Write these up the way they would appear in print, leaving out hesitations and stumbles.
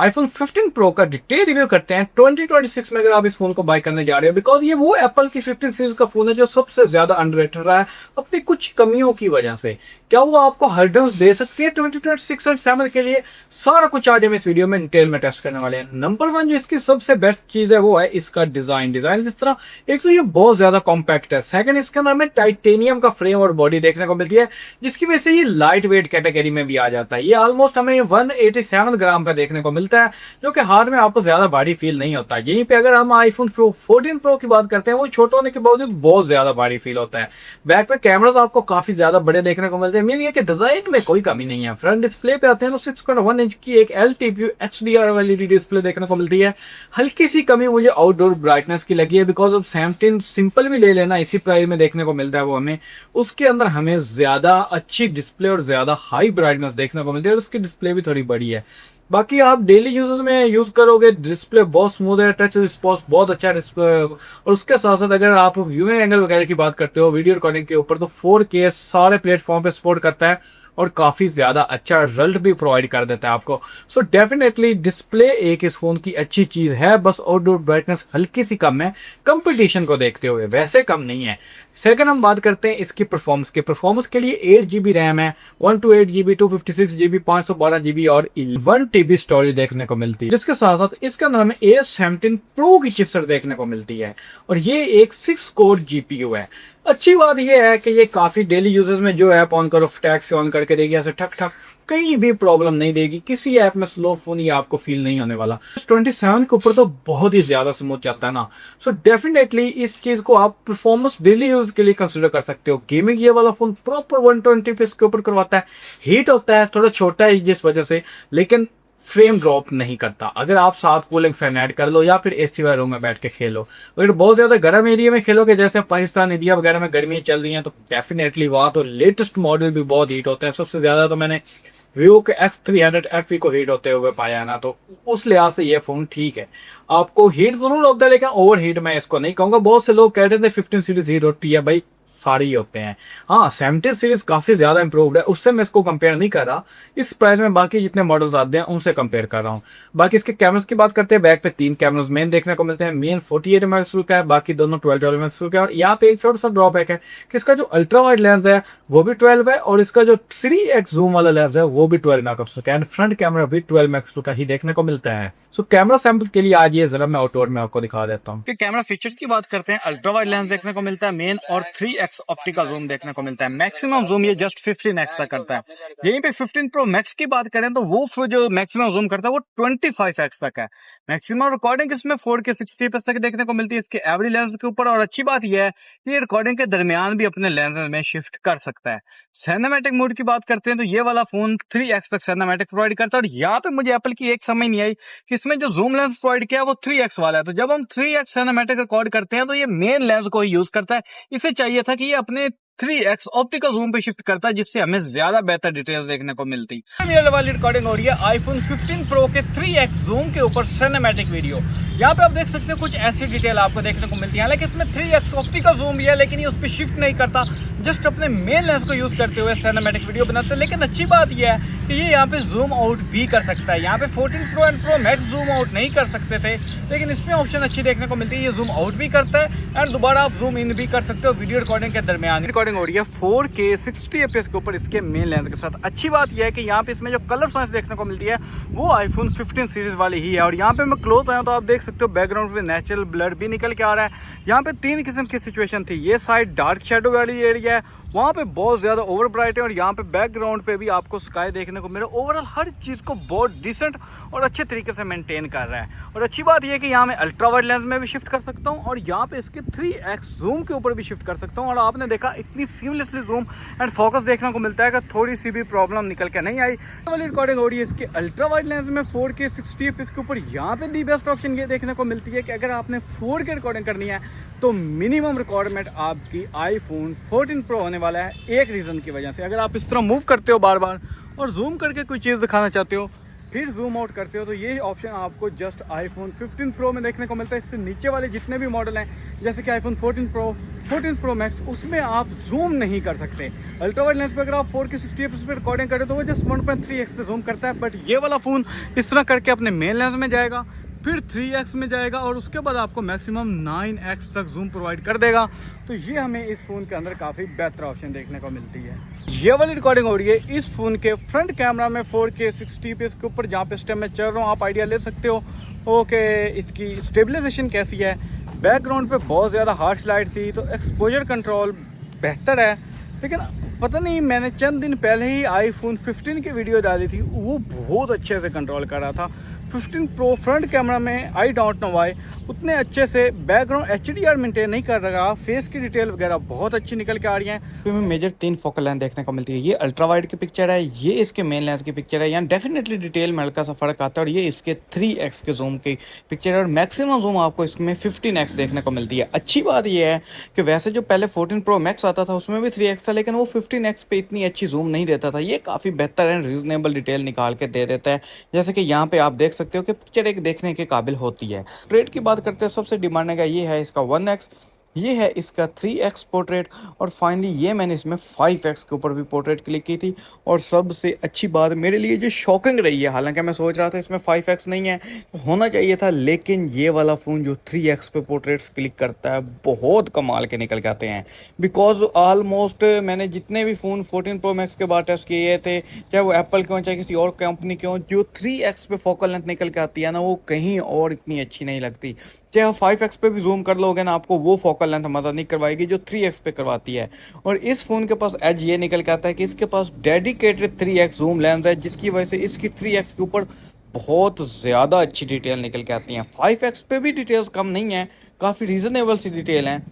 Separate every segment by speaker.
Speaker 1: iPhone 15 Pro का detail review करते हैं 2026 में अगर आप इस फोन को बाय करने जा रहे हो, बिकॉज ये वो एप्पल की 15 सीरीज का फोन है जो सबसे ज्यादा अंडररेटेड रहा है अपनी कुछ कमियों की वजह से। क्या वो आपको हर्डल्स दे सकती है 2026 और 7 के लिए? सारा कुछ आज हम इस वीडियो में डिटेल में टेस्ट करने वाले हैं। नंबर 1 जो इसकी सबसे बेस्ट चीज है वो है इसका डिजाइन। किस तरह, एक तो ये बहुत ज्यादा कॉम्पैक्ट है, सेकंड इसके अंदर हमें टाइटेनियम का फ्रेम और बॉडी देखने को मिलती है जिसकी वजह से ये लाइट वेट कैटेगरी में भी आ जाता है। ये ऑलमोस्ट हमें 187 ग्राम का देखने को मिलता है जो कि हाथ में आपको ज्यादा भारी फील नहीं होता। यहीं पे अगर हम आईफोन 14 प्रो की बात करते हैं, वो छोटा होने के बावजूद बहुत ज्यादा भारी फील होता है। बैक पे कैमरास आपको काफी ज्यादा बड़े देखने को मिलते हैं। मीन ये कि डिजाइन में कोई कमी नहीं है। फ्रंट डिस्प्ले पे आते हैं तो 6.1 इंच की एक LTPO HDR LED डिस्प्ले देखने को मिलती है। हल्की सी कमी मुझे आउटडोर ब्राइटनेस की लगी है, बिकॉज अब 17 सिंपल भी ले लेना इसी प्राइस में देखने को मिलता है वो हमें, उसके अंदर हमें ज्यादा अच्छी डिस्प्ले और ज्यादा हाई ब्राइटनेस देखने को मिलती है और उसकी डिस्प्ले भी थोड़ी बड़ी है। बाकी आप डेली यूजेस में यूज करोगे, डिस्प्ले बहुत स्मूथ है, टच रिस्पॉन्स बहुत अच्छा है डिस्प्ले। और उसके साथ साथ अगर आप व्यूइंग एंगल वगैरह की बात करते हो वीडियो रिकॉर्डिंग के ऊपर, तो 4K सारे प्लेटफॉर्म पे सपोर्ट करता है और काफी ज्यादा अच्छा रिजल्ट भी प्रोवाइड कर देता है आपको। सो डेफिनेटली डिस्प्ले एक इस फोन की अच्छी चीज है, बस आउटडोर ब्राइटनेस हल्की सी कम है कंपटीशन को देखते हुए, वैसे कम नहीं है। सेकंड हम बात करते हैं इसकी परफॉर्मेंस के। परफॉर्मेंस के लिए 8GB रैम है, 128GB, 256GB, 512GB और 1TB स्टोरेज देखने को मिलती है, जिसके साथ साथ इसके अंदर हमें A17 Pro की चिपसेट देखने को मिलती है और ये एक 6 कोर GPU है। अच्छी बात यह है कि ये काफी डेली यूजेस में जो ऐप ऑन करो टैग से ऑन करके देगी, ऐसे ठक ठक, कहीं भी प्रॉब्लम नहीं देगी। किसी ऐप में स्लो फोन ये आपको फील नहीं होने वाला। 27 के ऊपर तो बहुत ही ज्यादा स्मूथ चलता है ना। सो डेफिनेटली इस चीज को आप परफॉर्मेंस डेली यूज के लिए कंसिडर कर सकते हो। गेमिंग ये वाला फोन प्रॉपर 120 पे इसके ऊपर करवाता है। हीट होता है, थोड़ा छोटा है जिस वजह से, लेकिन फ्रेम ड्रॉप नहीं करता। अगर आप साथ कूलिंग फैन ऐड कर लो या फिर AC वाले रूम में बैठ के खेलो, अगर बहुत ज्यादा गर्म एरिया में खेलोगे, जैसे पाकिस्तान इंडिया वगैरह में गर्मियां चल रही हैं, तो डेफिनेटली वहां तो लेटेस्ट मॉडल भी बहुत हीट होते हैं। सबसे ज्यादा तो मैंने Vivo के X300 FE को हीट होते हुए पाया है ना, तो उस लिहाज से ये फोन ठीक है। आपको हीट जरूर होता है लेकिन ओवर हीट मैं इसको नहीं कहूंगा। बहुत से लोग कहते थे 15 सीरीज हीट होती है, भाई सारे ही होते हैं। हाँ, 17 सीरीज काफी ज्यादा इंप्रूव्ड है, उससे मैं इसको कंपेयर नहीं कर रहा। इस प्राइस में बाकी जितने मॉडल्स आते हैं उनसे कंपेयर कर रहा हूँ। बाकी इसके कैमरास की बात करते हैं, बैक पे 3 कैमरास मेन देखने को मिलते हैं। मेन 48 मेगापिक्सल का है, बाकी दोनों 12 मेगापिक्सल का है। और यहाँ पे एक छोटा सा ड्रॉबैक है कि इसका जो अल्ट्रा वाइड लेंस है वो भी 12 है और इसका जो 3x जूम वाला लेंस है वो भी 12 मेगापिक्सल का है। फ्रंट कैमरा भी 12 मेगापिक्सल का ही देखने को मिलता है। सो कैमरा सैंपल के लिए आज ये जरा मैं आउटडोर में आपको दिखा देता हूँ। कैमरा फीचर्स की बात करते हैं, अल्ट्रा वाइड लेंस देखने को मिलता है मेन, और 3x ऑप्टिकल जूम देखने को मिलता है। मैक्सिमम जूम ये जस्ट 15x तक करता है। यहीं पे 15 प्रो मैक्स की बात करें तो वो जो मैक्सिमम जूम करता है वो 25x तक है। मैक्सिमम रिकॉर्डिंग इसमें 4K 60fps तक देखने को मिलती है इसके एवरेज लेंस के ऊपर। और अच्छी बात यह है कि ये रिकॉर्डिंग के दरमियान भी अपने लेंस में शिफ्ट कर सकता है। सिनेमैटिक मोड की बात करते हैं तो ये वाला फोन 3x तक सिनेमैटिक प्रोवाइड करता है। और यहाँ पे मुझे एप्पल की एक समझ नहीं आई कि इसमें जो जूम लेंस प्रोवाइड किया है वो 3x वाला है। तो जब हम 3x सिनेमैटिक रिकॉर्ड करते हैं तो ये मेन लेंस को ही यूज करता है। इसे चाहिए था कि ये अपने 3x ऑप्टिकल जूम पे शिफ्ट करता है, जिससे हमें ज्यादा बेहतर डिटेल्स देखने को मिलती। ये वाली रिकॉर्डिंग हो रही है आईफोन 15 प्रो के 3x जूम के ऊपर सिनेमैटिक वीडियो। यहाँ पे आप देख सकते हो कुछ ऐसी डिटेल आपको देखने को मिलती है। हालांकि इसमें 3x ऑप्टिकल जूम भी है लेकिन ये उस पर शिफ्ट नहीं करता, जस्ट अपने मेन लेंस को यूज करते हुए सिनेमैटिक वीडियो बनाते हैं। लेकिन अच्छी बात यह है कि ये यहाँ पे जूम आउट भी कर सकता है। यहाँ पे 14 pro and pro max zoom out नहीं कर सकते थे, लेकिन इसमें ऑप्शन अच्छी देखने को मिलती है। ये जूम आउट भी करता है एंड दोबारा आप जूम इन भी कर सकते हो वीडियो रिकॉर्डिंग के दरमियान। रिकॉर्डिंग हो रही है 4K 60fps के ऊपर इसके मेन लेंस के साथ। अच्छी बात यह है कि यहाँ पे इसमें जो कलर साइंस देखने को मिलती है वो आईफोन 15 सीरीज वाली ही है। और यहाँ पे मैं क्लोज आया तो आप देख सकते हो बैकग्राउंड पे नेचुरल ब्लर भी निकल के आ रहा है। यहाँ पे 3 किस्म की सिचुएशन थी। ये साइड डार्क शेडो वाली एरिया है, वहाँ पे बहुत ज्यादा ओवर ब्राइट है, और यहाँ पे बैकग्राउंड पे भी आपको स्काई देखने को मिले। ओवरऑल हर चीज को बहुत डिसेंट और अच्छे तरीके से मेंटेन कर रहा है। और अच्छी बात यह है कि यहाँ मैं अल्ट्रा वाइड लेंस में भी शिफ्ट कर सकता हूँ और यहाँ पे इसके 3x जूम के ऊपर भी शिफ्ट कर सकता हूँ। और आपने देखा इतनी सीमलेसली जूम एंड फोकस देखने को मिलता है कि थोड़ी सी भी प्रॉब्लम निकल के नहीं आई। वाली रिकॉर्डिंग हो रही है इसके अल्ट्रा वाइड लेंस में 4K 60fps के ऊपर। यहाँ पे दी बेस्ट ऑप्शन ये देखने को मिलती है कि अगर आपने 4K रिकॉर्डिंग करनी है तो मिनिमम रिक्वायरमेंट आपकी आईफोन 14 प्रो होने वाला है, एक रीजन की वजह से। अगर आप इस तरह मूव करते हो बार बार और जूम करके कोई चीज़ दिखाना चाहते हो फिर जूम आउट करते हो तो ये ऑप्शन आपको जस्ट आईफोन 15 प्रो में देखने को मिलता है। इससे नीचे वाले जितने भी मॉडल हैं जैसे कि आईफोन 14 प्रो, 14 प्रो मैक्स, उसमें आप जूम नहीं कर सकते। अल्ट्रा वाइड लेंस पे अगर आप 4K 60 fps पे रिकॉर्डिंग करें तो वो जस्ट 1.3x पे जूम करता है, बट ये वाला फ़ोन इस तरह करके अपने मेन लेंस में जाएगा, फिर 3x में जाएगा और उसके बाद आपको मैक्सिमम 9x तक जूम प्रोवाइड कर देगा। तो ये हमें इस फ़ोन के अंदर काफ़ी बेहतर ऑप्शन देखने को मिलती है। ये वाली रिकॉर्डिंग हो रही है इस फ़ोन के फ्रंट कैमरा में 4K 60 fps के ऊपर, जहाँ पे इस टाइम मैं चल रहा हूँ। आप आइडिया ले सकते हो ओके इसकी स्टेबलाइजेशन कैसी है। बैकग्राउंड पे बहुत ज़्यादा हार्श लाइट थी तो एक्सपोजर कंट्रोल बेहतर है, लेकिन पता नहीं मैंने चंद दिन पहले ही आईफोन 15 की वीडियो डाली थी, वो बहुत अच्छे से कंट्रोल कर रहा था। 15 प्रो फ्रंट कैमरा में आई डोंट नो वाई उतने अच्छे से बैकग्राउंड HDR मेंटेन नहीं कर रहा। फेस की डिटेल वगैरह बहुत अच्छी निकल के आ रही हैं।
Speaker 2: में मेजर 3 फोकल लेंथ देखने को मिलती है। ये अल्ट्रा वाइड की पिक्चर है, ये इसके मेन लेंस की पिक्चर है। यहाँ डेफिनेटली डिटेल में हल्का सा फर्क आता है। और ये इसके 3x के जूम की पिक्चर है और मैक्सिमम जूम आपको इसमें 15x देखने को मिलती है। अच्छी बात ये है कि वैसे जो पहले 14 प्रो मैक्स आता था उसमें भी 3x था, लेकिन वो 15x पे इतनी अच्छी जूम नहीं देता था। ये काफ़ी बेहतर है, रीजनेबल डिटेल निकाल के दे देता है। जैसे कि यहाँ पे आप देख सकते हो कि पिक्चर एक देखने के काबिल होती है। पोर्ट्रेट की बात करते हैं, सबसे डिमांडिंग है ये है इसका 1x, ये है इसका 3x पोर्ट्रेट और फाइनली ये मैंने इसमें 5x के ऊपर भी पोर्ट्रेट क्लिक की थी। और सबसे अच्छी बात मेरे लिए जो शॉकिंग रही है, हालांकि मैं सोच रहा था इसमें 5x नहीं है तो होना चाहिए था, लेकिन ये वाला फ़ोन जो 3x पे पोर्ट्रेट्स क्लिक करता है बहुत कमाल के निकल के आते हैं। बिकॉज ऑलमोस्ट मैंने जितने भी फ़ोन 14 प्रो मैक्स के बाद टेस्ट किए थे, चाहे वो एप्पल के हों चाहे किसी और कंपनी के हों, जो 3x पे फोकल लेंथ निकल के आती है ना वो कहीं और इतनी अच्छी नहीं लगती। चाहे आप 5x पे भी जूम कर लोगे ना, आपको वो फोकल लेंथ मज़ा नहीं करवाएगी जो 3x पे करवाती है। और इस फ़ोन के पास एज ये निकल के आता है कि इसके पास डेडिकेटेड 3x जूम लेंस है, जिसकी वजह से इसकी 3x के ऊपर बहुत ज़्यादा अच्छी डिटेल निकल के आती हैं। 5x पे भी डिटेल्स कम नहीं है, काफ़ी रीज़नेबल सी डिटेल हैं,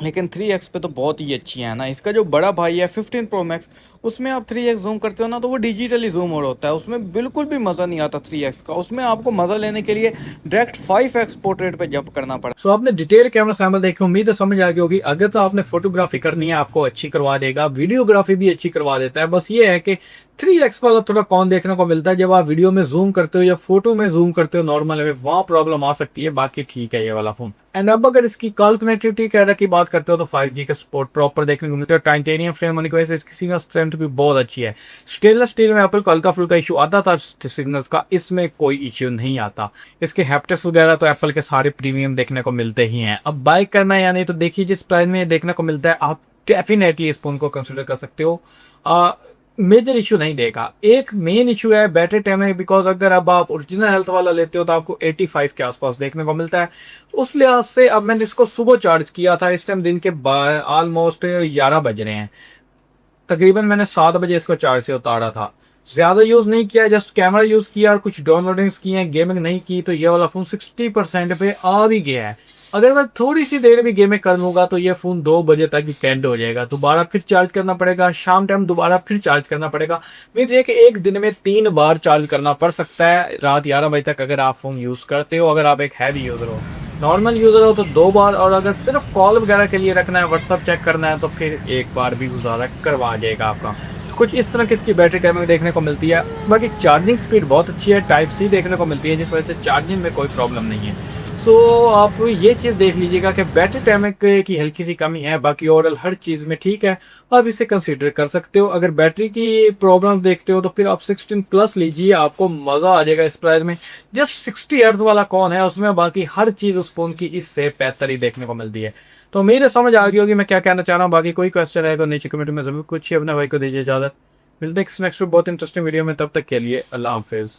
Speaker 2: लेकिन 3x पे तो बहुत ही अच्छी है ना। इसका जो बड़ा भाई है 15 प्रो मैक्स, उसमें आप 3x जूम करते हो ना तो वो डिजिटली जूम मोड होता है, उसमें बिल्कुल भी मज़ा नहीं आता 3x का। उसमें आपको मज़ा लेने के लिए डायरेक्ट 5x पोर्ट्रेट पे जंप करना पड़ता है।
Speaker 1: सो आपने डिटेल कैमरा सैम्पल देखे, उम्मीद है समझ आ गई होगी। अगर तो आपने फोटोग्राफी करनी है आपको अच्छी करवा देगा, वीडियोग्राफी भी अच्छी करवा देता है। बस ये है कि 3x वाला थोड़ा कौन देखने को मिलता है जब आप वीडियो में जूम करते हो या फोटो में जूम करते हो नॉर्मल में, वहाँ प्रॉब्लम आ सकती है। बाकी ठीक है ये वाला फोन। एंड अब अगर इसकी कॉल कनेक्टिविटी कैमरा की बात करते हो तो 5G का सपोर्ट प्रॉपर देखने को मिलता है। टाइटेनियम फ्रेम होने की वजह से इसकी सिग्नल स्ट्रेंथ भी बहुत अच्छी है। स्टेनलेस स्टील में एप्पल को हल्का फुल्का इशू आता था सिग्नल्स का, इसमें कोई इशू नहीं आता। इसके हैप्टिक्स वगैरह तो एप्पल के सारे प्रीमियम देखने को मिलते ही हैं। अब बाइक करना है या नहीं तो देखिए जिस प्राइस में देखने को मिलता है आप डेफिनेटली इस फोन को कंसिडर कर सकते हो। मेजर इशू नहीं देगा। एक मेन इशू है बैटरी टाइम है, बिकॉज अगर अब आप ओरिजिनल हेल्थ वाला लेते हो तो आपको 85 के आसपास देखने को मिलता है। उस लिहाज से अब मैंने इसको सुबह चार्ज किया था, इस टाइम दिन के ऑलमोस्ट 11 बज रहे हैं, तकरीबन मैंने 7 बजे इसको चार्ज से उतारा था। ज़्यादा यूज़ नहीं किया, जस्ट कैमरा यूज़ किया और कुछ डाउनलोडिंग्स की हैं, गेमिंग नहीं की। तो ये वाला फ़ोन 60% पे आ भी गया है। अगर मैं थोड़ी सी देर भी गेमिंग कर लूँगा तो ये फ़ोन 2 बजे तक कैंड हो जाएगा। दोबारा फिर चार्ज करना पड़ेगा, शाम टाइम दोबारा फिर चार्ज करना पड़ेगा। मीन्स ये कि एक दिन में 3 बार चार्ज करना पड़ सकता है रात 11 बजे तक अगर आप फ़ोन यूज़ करते हो। अगर आप एक हैवी यूज़र हो, नॉर्मल यूज़र हो तो 2 बार, और अगर सिर्फ कॉल वगैरह के लिए रखना है, व्हाट्सअप चेक करना है तो फिर 1 बार भी गुजारा करवा जाएगा आपका। कुछ इस तरह की इसकी बैटरी टाइमिंग देखने को मिलती है। बाकी चार्जिंग स्पीड बहुत अच्छी है, टाइप सी देखने को मिलती है, जिस वजह से चार्जिंग में कोई प्रॉब्लम नहीं है। सो आप ये चीज़ देख लीजिएगा कि बैटरी टाइमिंग की हल्की सी कमी है, बाकी ओवरऑल हर चीज़ में ठीक है। आप इसे कंसीडर कर सकते हो। अगर बैटरी की प्रॉब्लम देखते हो तो फिर आप 16 प्लस लीजिए, आपको मज़ा आ जाएगा इस प्राइस में। जस्ट 60 हर्ट्ज वाला कौन है उसमें, बाकी हर चीज़ उस फोन की इससे बेहतर ही देखने को मिलती है। तो मेरे समझ आ गई होगी मैं क्या कहना चाह रहा हूँ। बाकी कोई क्वेश्चन रहेगा नीचे कमेंट में ज़रूर कुछ, अपने भाई को दीजिए इजाज़त। मिलते हैं नेक्स्ट बहुत इंटरेस्टिंग वीडियो में, तब तक के लिए अल्लाह हाफिज़।